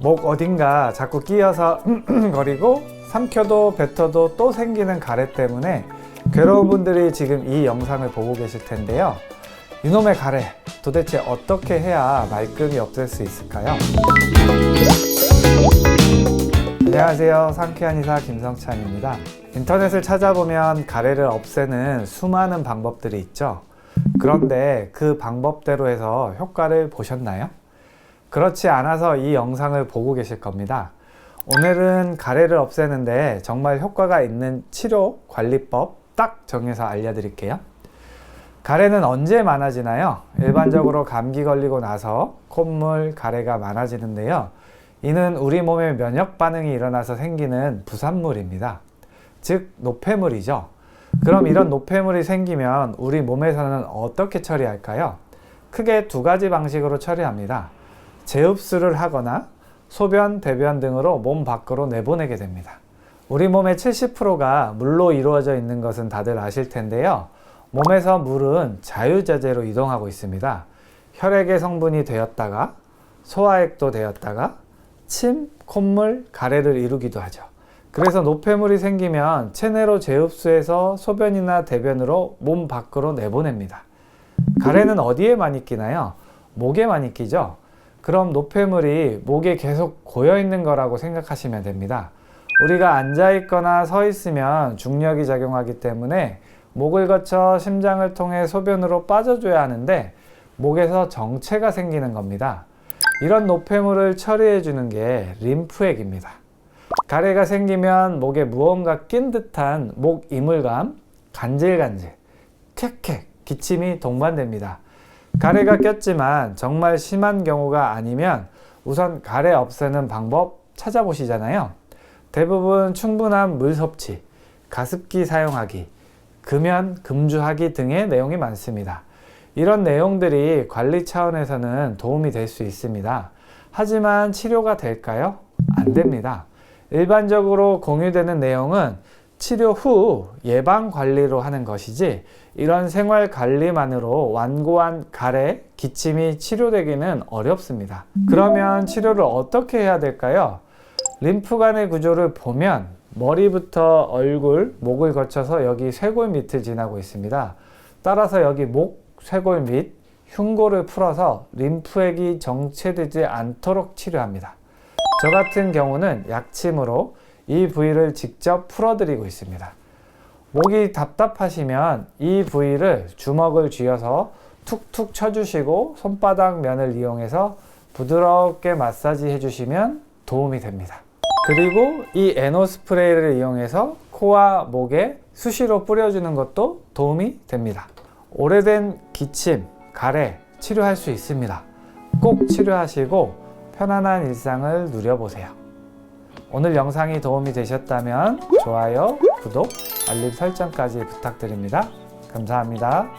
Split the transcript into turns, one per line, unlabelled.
목 어딘가 자꾸 끼어서 거리고 삼켜도 뱉어도 또 생기는 가래 때문에 괴로운 분들이 지금 이 영상을 보고 계실 텐데요. 이놈의 가래, 도대체 어떻게 해야 말끔히 없앨 수 있을까요? 안녕하세요. 상쾌한 의사 김성찬입니다. 인터넷을 찾아보면 가래를 없애는 수많은 방법들이 있죠. 그런데 그 방법대로 해서 효과를 보셨나요? 그렇지 않아서 이 영상을 보고 계실 겁니다. 오늘은 가래를 없애는데 정말 효과가 있는 치료 관리법 딱 정해서 알려드릴게요. 가래는 언제 많아지나요? 일반적으로 감기 걸리고 나서 콧물, 가래가 많아지는데요. 이는 우리 몸에 면역 반응이 일어나서 생기는 부산물입니다. 즉 노폐물이죠. 그럼 이런 노폐물이 생기면 우리 몸에서는 어떻게 처리할까요? 크게 두 가지 방식으로 처리합니다. 재흡수를 하거나 소변, 대변 등으로 몸 밖으로 내보내게 됩니다. 우리 몸의 70%가 물로 이루어져 있는 것은 다들 아실 텐데요. 몸에서 물은 자유자재로 이동하고 있습니다. 혈액의 성분이 되었다가 소화액도 되었다가 침, 콧물, 가래를 이루기도 하죠. 그래서 노폐물이 생기면 체내로 재흡수해서 소변이나 대변으로 몸 밖으로 내보냅니다. 가래는 어디에 많이 끼나요? 목에 많이 끼죠. 그럼 노폐물이 목에 계속 고여 있는 거라고 생각하시면 됩니다. 우리가 앉아 있거나 서 있으면 중력이 작용하기 때문에 목을 거쳐 심장을 통해 소변으로 빠져줘야 하는데 목에서 정체가 생기는 겁니다. 이런 노폐물을 처리해 주는 게 림프액입니다. 가래가 생기면 목에 무언가 낀 듯한 목 이물감, 간질간질, 캑캑, 기침이 동반됩니다. 가래가 꼈지만 정말 심한 경우가 아니면 우선 가래 없애는 방법 찾아보시잖아요. 대부분 충분한 물 섭취, 가습기 사용하기, 금연, 금주하기 등의 내용이 많습니다. 이런 내용들이 관리 차원에서는 도움이 될 수 있습니다. 하지만 치료가 될까요? 안 됩니다. 일반적으로 공유되는 내용은 치료 후 예방 관리로 하는 것이지 이런 생활 관리만으로 완고한 가래, 기침이 치료되기는 어렵습니다. 그러면 치료를 어떻게 해야 될까요? 림프관의 구조를 보면 머리부터 얼굴, 목을 거쳐서 여기 쇄골 밑을 지나고 있습니다. 따라서 여기 목, 쇄골 및 흉골을 풀어서 림프액이 정체되지 않도록 치료합니다. 저 같은 경우는 약침으로 이 부위를 직접 풀어드리고 있습니다. 목이 답답하시면 이 부위를 주먹을 쥐어서 툭툭 쳐주시고 손바닥 면을 이용해서 부드럽게 마사지 해주시면 도움이 됩니다. 그리고 이 에노 스프레이를 이용해서 코와 목에 수시로 뿌려주는 것도 도움이 됩니다. 오래된 기침, 가래 치료할 수 있습니다. 꼭 치료하시고 편안한 일상을 누려보세요. 오늘 영상이 도움이 되셨다면 좋아요, 구독, 알림 설정까지 부탁드립니다. 감사합니다.